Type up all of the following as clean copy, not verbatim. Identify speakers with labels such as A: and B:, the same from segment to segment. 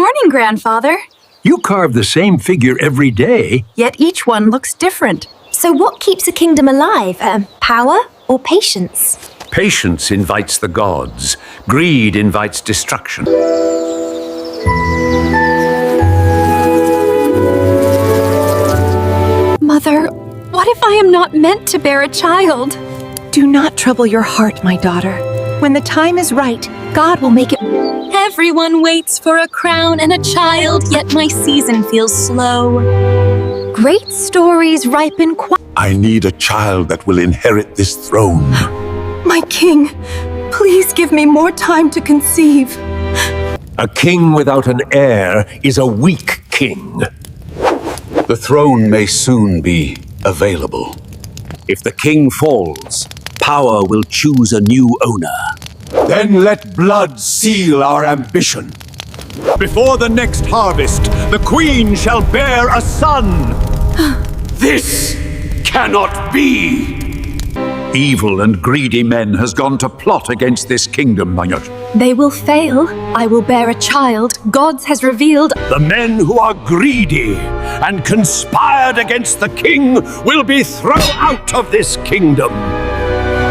A: morning, Grandfather.
B: You carve the same figure every day.
A: Yet each one looks different.
C: So what keeps a kingdom alive? Power or patience?
B: Patience invites the gods. Greed invites destruction.
A: Mother, what if I am not meant to bear a child?
D: Do not trouble your heart, my daughter. When the time is right, God will make it.
A: Everyone waits for a crown and a child, yet my season feels slow.
C: Great stories ripen
E: I need a child that will inherit this throne.
D: My king, please give me more time to conceive.
B: A king without an heir is a weak king.
E: The throne may soon be available.
B: If the king falls, power will choose a new owner.
E: Then let blood seal our ambition.
F: Before the next harvest, the queen shall bear a son.
B: This cannot be! Evil and greedy men has gone to plot against this kingdom, Mayat.
A: They will fail. I will bear a child. Gods has revealed.
B: The men who are greedy and conspired against the king will be thrown out of this kingdom.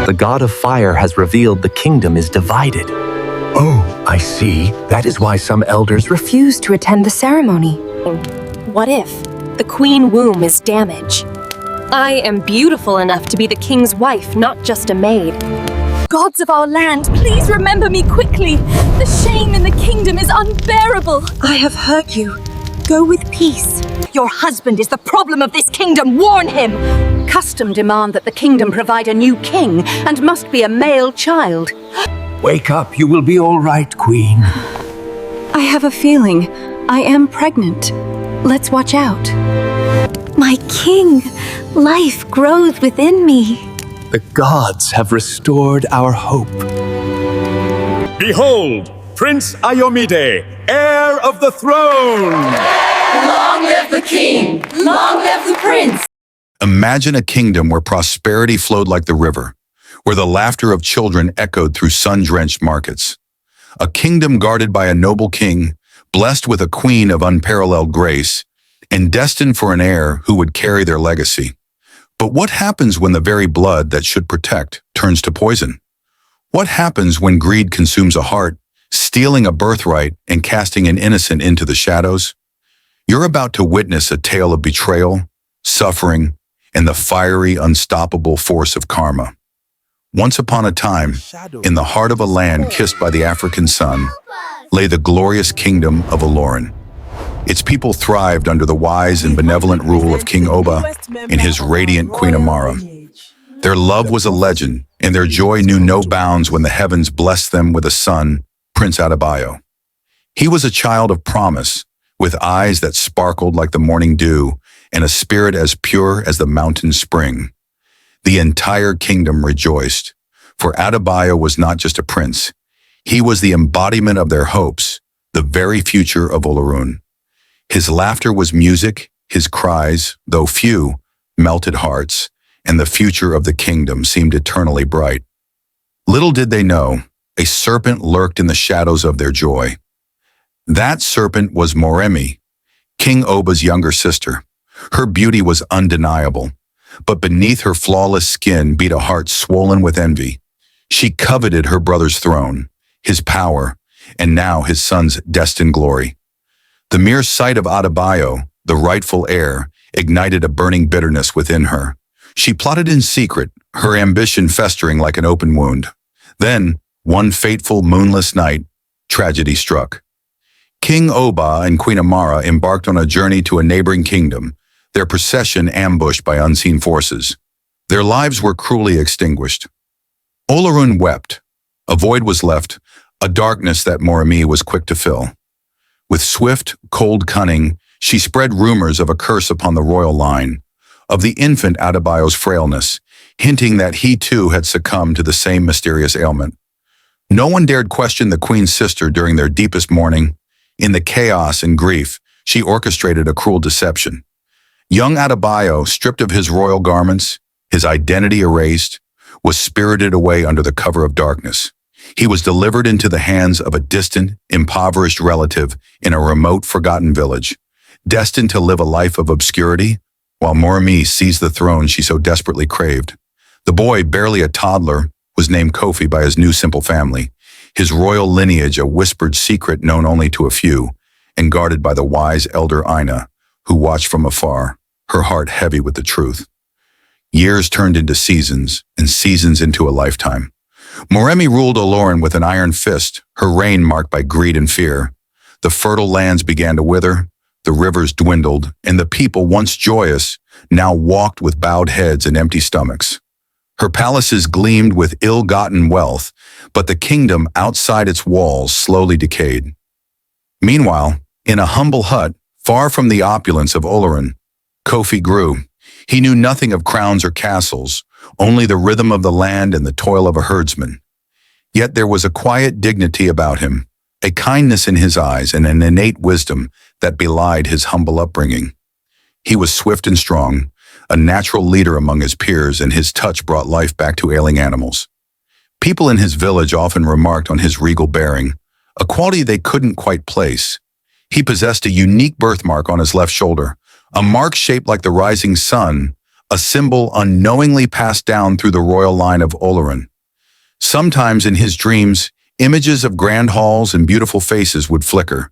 G: The god of fire has revealed the kingdom is divided.
H: Oh, I see. That is why some elders
C: refuse to attend the ceremony. What if the queen womb is damaged? I am beautiful enough to be the king's wife, not just a maid.
A: Gods of our land, please remember me quickly. The shame in the kingdom is unbearable.
D: I have heard you. Go with peace.
A: Your husband is the problem of this kingdom. Warn him. Custom demand that the kingdom provide a new king and must be a male child.
B: Wake up, you will be all right, Queen.
D: I have a feeling I am pregnant. Let's watch out.
C: My king, life grows within me.
G: The gods have restored our hope.
F: Behold, Prince Ayomide, heir of the throne!
I: Long live the king! Long live the prince!
E: Imagine a kingdom where prosperity flowed like the river, where the laughter of children echoed through sun-drenched markets. A kingdom guarded by a noble king, blessed with a queen of unparalleled grace, and destined for an heir who would carry their legacy. But what happens when the very blood that should protect turns to poison? What happens when greed consumes a heart, stealing a birthright and casting an innocent into the shadows? You're about to witness a tale of betrayal, suffering, and the fiery, unstoppable force of karma. Once upon a time, in the heart of a land kissed by the African sun, lay the glorious kingdom of Olorin. Its people thrived under the wise and benevolent rule of King Oba and his radiant Queen Amara. Their love was a legend, and their joy knew no bounds when the heavens blessed them with a son, Prince Adebayo. He was a child of promise, with eyes that sparkled like the morning dew and a spirit as pure as the mountain spring. The entire kingdom rejoiced, for Adebayo was not just a prince. He was the embodiment of their hopes, the very future of Olorun. His laughter was music, his cries, though few, melted hearts, and the future of the kingdom seemed eternally bright. Little did they know, a serpent lurked in the shadows of their joy. That serpent was Moremi, King Oba's younger sister. Her beauty was undeniable, but beneath her flawless skin beat a heart swollen with envy. She coveted her brother's throne, his power, and now his son's destined glory. The mere sight of Adebayo, the rightful heir, ignited a burning bitterness within her. She plotted in secret, her ambition festering like an open wound. Then, one fateful moonless night, tragedy struck. King Oba and Queen Amara embarked on a journey to a neighboring kingdom, their procession ambushed by unseen forces. Their lives were cruelly extinguished. Olorun wept. A void was left, a darkness that Moremi was quick to fill. With swift, cold cunning, she spread rumors of a curse upon the royal line, of the infant Adebayo's frailness, hinting that he too had succumbed to the same mysterious ailment. No one dared question the queen's sister during their deepest mourning. In the chaos and grief, she orchestrated a cruel deception. Young Adebayo, stripped of his royal garments, his identity erased, was spirited away under the cover of darkness. He was delivered into the hands of a distant, impoverished relative in a remote, forgotten village, destined to live a life of obscurity, while Moremi seized the throne she so desperately craved. The boy, barely a toddler, was named Kofi by his new simple family, his royal lineage a whispered secret known only to a few, and guarded by the wise elder Ina, who watched from afar, her heart heavy with the truth. Years turned into seasons, and seasons into a lifetime. Moremi ruled Oloran with an iron fist, her reign marked by greed and fear. The fertile lands began to wither, the rivers dwindled, and the people, once joyous, now walked with bowed heads and empty stomachs. Her palaces gleamed with ill-gotten wealth, but the kingdom outside its walls slowly decayed. Meanwhile, in a humble hut, far from the opulence of Oloran, Kofi grew. He knew nothing of crowns or castles, only the rhythm of the land and the toil of a herdsman. Yet there was a quiet dignity about him, a kindness in his eyes and an innate wisdom that belied his humble upbringing. He was swift and strong, a natural leader among his peers, and his touch brought life back to ailing animals. People in his village often remarked on his regal bearing, a quality they couldn't quite place. He possessed a unique birthmark on his left shoulder, a mark shaped like the rising sun, a symbol unknowingly passed down through the royal line of Oloran. Sometimes in his dreams, images of grand halls and beautiful faces would flicker,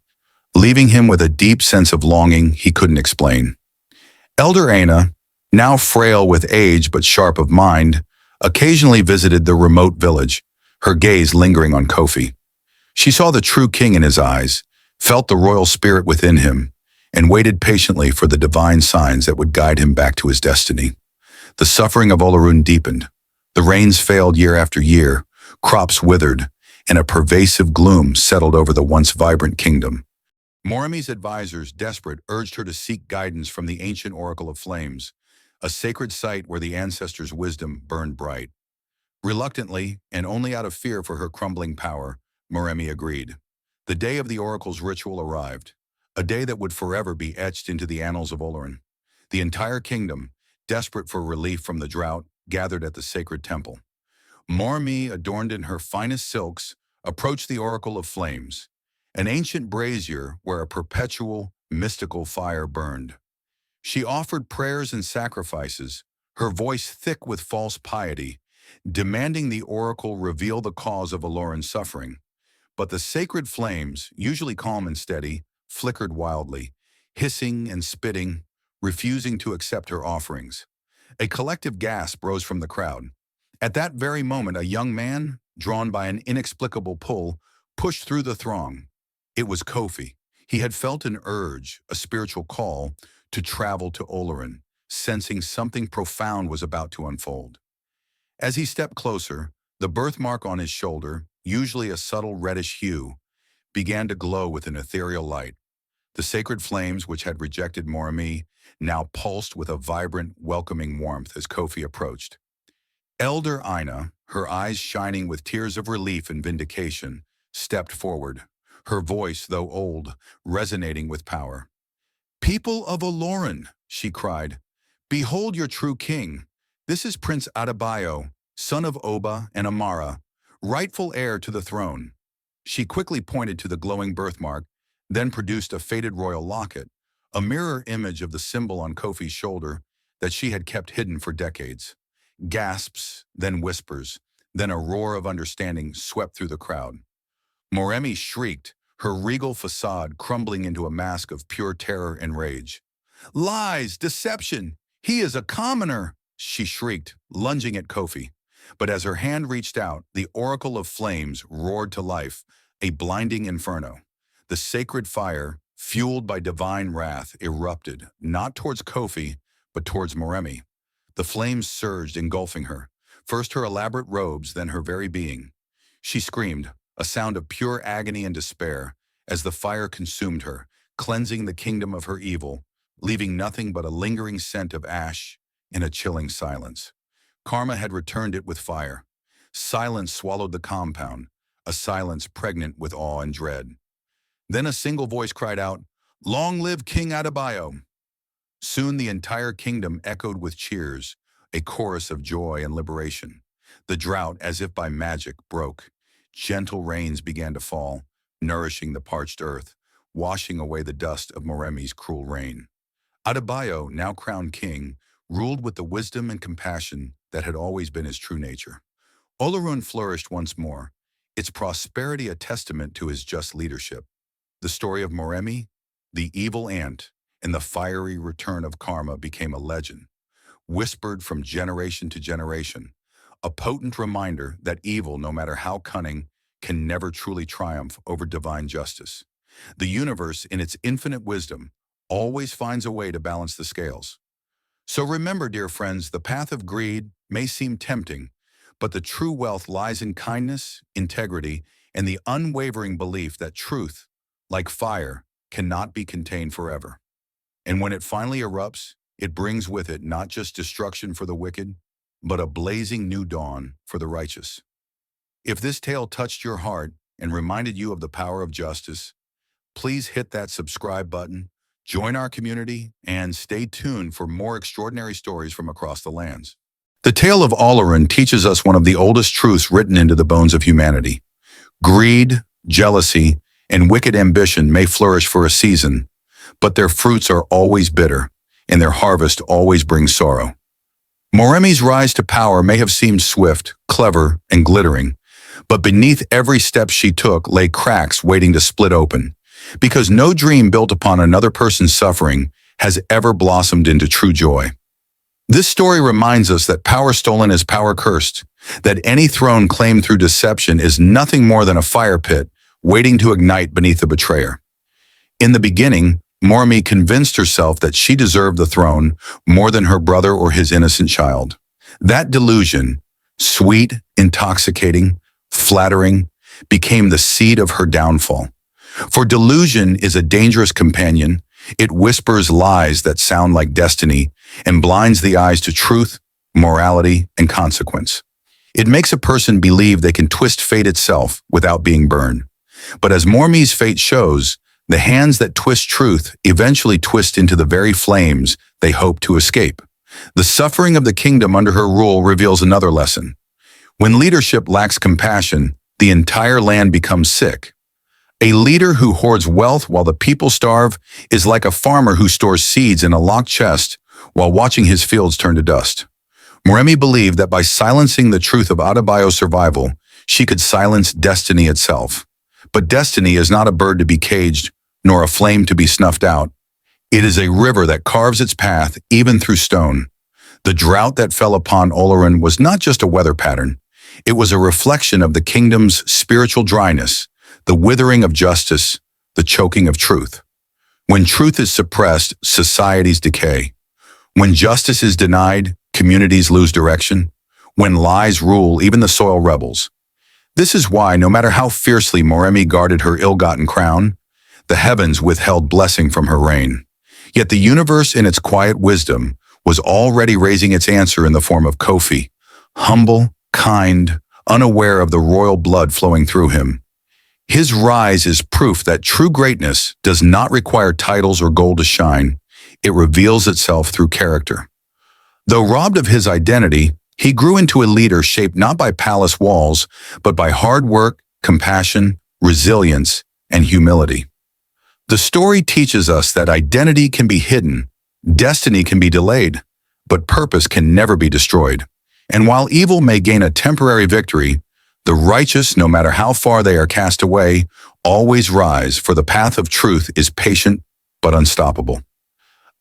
E: leaving him with a deep sense of longing he couldn't explain. Elder Aina, now frail with age but sharp of mind, occasionally visited the remote village, her gaze lingering on Kofi. She saw the true king in his eyes, felt the royal spirit within him, and waited patiently for the divine signs that would guide him back to his destiny. The suffering of Oloran deepened. The rains failed year after year, crops withered, and a pervasive gloom settled over the once vibrant kingdom. Moremi's advisors, desperate, urged her to seek guidance from the ancient Oracle of Flames, a sacred site where the ancestors' wisdom burned bright. Reluctantly, and only out of fear for her crumbling power, Moremi agreed. The day of the Oracle's ritual arrived, a day that would forever be etched into the annals of Oloran. The entire kingdom, desperate for relief from the drought, gathered at the sacred temple. Moremi, adorned in her finest silks, approached the Oracle of Flames, an ancient brazier where a perpetual, mystical fire burned. She offered prayers and sacrifices, her voice thick with false piety, demanding the oracle reveal the cause of Oloran's suffering. But the sacred flames, usually calm and steady, flickered wildly, hissing and spitting, refusing to accept her offerings. A collective gasp rose from the crowd. At that very moment, a young man, drawn by an inexplicable pull, pushed through the throng. It was Kofi. He had felt an urge, a spiritual call, to travel to Oloran, sensing something profound was about to unfold. As he stepped closer, the birthmark on his shoulder, usually a subtle reddish hue, began to glow with an ethereal light. The sacred flames, which had rejected Moremi, now pulsed with a vibrant, welcoming warmth as Kofi approached. Elder Ina, her eyes shining with tears of relief and vindication, stepped forward, her voice, though old, resonating with power. "People of Oloran," she cried, "behold your true king. This is Prince Adebayo, son of Oba and Amara, rightful heir to the throne." She quickly pointed to the glowing birthmark, then produced a faded royal locket, a mirror image of the symbol on Kofi's shoulder that she had kept hidden for decades. Gasps, then whispers, then a roar of understanding swept through the crowd. Moremi shrieked, her regal facade crumbling into a mask of pure terror and rage. "Lies! Deception! He is a commoner!" she shrieked, lunging at Kofi. But as her hand reached out, the Oracle of Flames roared to life, a blinding inferno. The sacred fire, fueled by divine wrath, erupted, not towards Kofi, but towards Moremi. The flames surged, engulfing her, first her elaborate robes, then her very being. She screamed, a sound of pure agony and despair, as the fire consumed her, cleansing the kingdom of her evil, leaving nothing but a lingering scent of ash in a chilling silence. Karma had returned it with fire. Silence swallowed the compound, a silence pregnant with awe and dread. Then a single voice cried out, "Long live King Adebayo!" Soon the entire kingdom echoed with cheers, a chorus of joy and liberation. The drought, as if by magic, broke. Gentle rains began to fall, nourishing the parched earth, washing away the dust of Moremi's cruel reign. Adebayo, now crowned king, ruled with the wisdom and compassion that had always been his true nature. Olorun flourished once more, its prosperity a testament to his just leadership. The story of Moremi, the evil ant, and the fiery return of karma became a legend, whispered from generation to generation, a potent reminder that evil, no matter how cunning, can never truly triumph over divine justice. The universe, in its infinite wisdom, always finds a way to balance the scales. So remember, dear friends, the path of greed may seem tempting, but the true wealth lies in kindness, integrity, and the unwavering belief that truth, like fire, cannot be contained forever. And when it finally erupts, it brings with it not just destruction for the wicked, but a blazing new dawn for the righteous. If this tale touched your heart and reminded you of the power of justice, please hit that subscribe button, join our community, and stay tuned for more extraordinary stories from across the lands. The tale of Olorun teaches us one of the oldest truths written into the bones of humanity. Greed, jealousy, and wicked ambition may flourish for a season, but their fruits are always bitter, and their harvest always brings sorrow. Moremi's rise to power may have seemed swift, clever, and glittering, but beneath every step she took lay cracks waiting to split open, because no dream built upon another person's suffering has ever blossomed into true joy. This story reminds us that power stolen is power cursed, that any throne claimed through deception is nothing more than a fire pit waiting to ignite beneath the betrayer. In the beginning, Moremi convinced herself that she deserved the throne more than her brother or his innocent child. That delusion, sweet, intoxicating, flattering, became the seed of her downfall. For delusion is a dangerous companion. It whispers lies that sound like destiny and blinds the eyes to truth, morality, and consequence. It makes a person believe they can twist fate itself without being burned. But as Moremi's fate shows, the hands that twist truth eventually twist into the very flames they hope to escape. The suffering of the kingdom under her rule reveals another lesson. When leadership lacks compassion, the entire land becomes sick. A leader who hoards wealth while the people starve is like a farmer who stores seeds in a locked chest while watching his fields turn to dust. Moremi believed that by silencing the truth of Adebayo's survival, she could silence destiny itself. But destiny is not a bird to be caged, nor a flame to be snuffed out. It is a river that carves its path even through stone. The drought that fell upon Olorun was not just a weather pattern. It was a reflection of the kingdom's spiritual dryness, the withering of justice, the choking of truth. When truth is suppressed, societies decay. When justice is denied, communities lose direction. When lies rule, even the soil rebels. This is why, no matter how fiercely Moremi guarded her ill-gotten crown, the heavens withheld blessing from her reign. Yet the universe, in its quiet wisdom, was already raising its answer in the form of Kofi, humble, kind, unaware of the royal blood flowing through him. His rise is proof that true greatness does not require titles or gold to shine. It reveals itself through character. Though robbed of his identity, he grew into a leader shaped not by palace walls, but by hard work, compassion, resilience, and humility. The story teaches us that identity can be hidden, destiny can be delayed, but purpose can never be destroyed. And while evil may gain a temporary victory, the righteous, no matter how far they are cast away, always rise, for the path of truth is patient but unstoppable.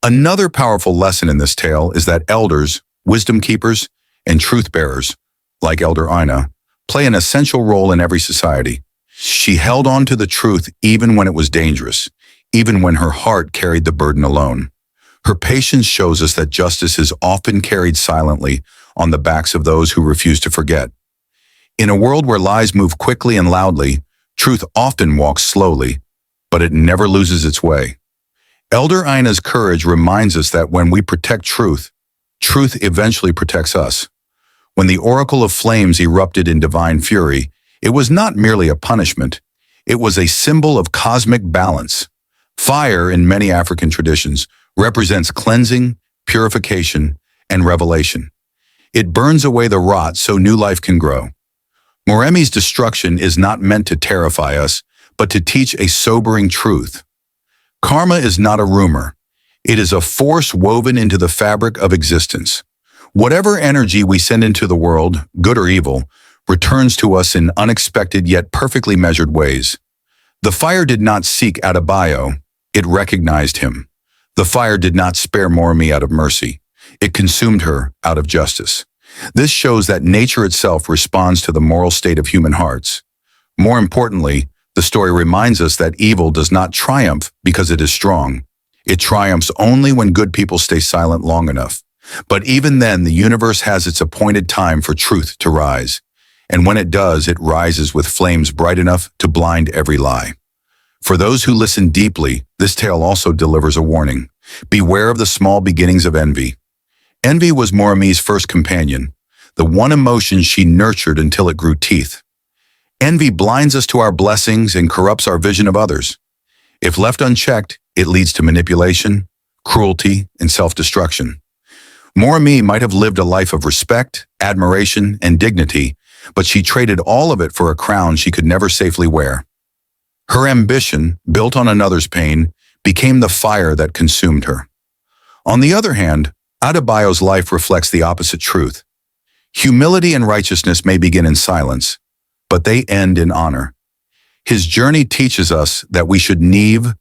E: Another powerful lesson in this tale is that elders, wisdom keepers, and truth bearers, like Elder Ina, play an essential role in every society. She held on to the truth even when it was dangerous, even when her heart carried the burden alone. Her patience shows us that justice is often carried silently on the backs of those who refuse to forget. In a world where lies move quickly and loudly, truth often walks slowly, but it never loses its way. Elder Ina's courage reminds us that when we protect truth, truth eventually protects us. When the oracle of flames erupted in divine fury, it was not merely a punishment, it was a symbol of cosmic balance. Fire, in many African traditions, represents cleansing, purification, and revelation. It burns away the rot so new life can grow. Moremi's destruction is not meant to terrify us, but to teach a sobering truth. Karma is not a rumor. It is a force woven into the fabric of existence. Whatever energy we send into the world, good or evil, returns to us in unexpected yet perfectly measured ways. The fire did not seek Adebayo, it recognized him. The fire did not spare Moremi out of mercy. It consumed her out of justice. This shows that nature itself responds to the moral state of human hearts. More importantly, the story reminds us that evil does not triumph because it is strong. It triumphs only when good people stay silent long enough. But even then, the universe has its appointed time for truth to rise. And when it does, it rises with flames bright enough to blind every lie. For those who listen deeply, this tale also delivers a warning. Beware of the small beginnings of envy. Envy was Moremi's first companion, the one emotion she nurtured until it grew teeth. Envy blinds us to our blessings and corrupts our vision of others. If left unchecked, it leads to manipulation, cruelty, and self-destruction. Moremi might have lived a life of respect, admiration, and dignity, but she traded all of it for a crown she could never safely wear. Her ambition, built on another's pain, became the fire that consumed her. On the other hand, Adebayo's life reflects the opposite truth. Humility and righteousness may begin in silence, but they end in honor. His journey teaches us that we should neave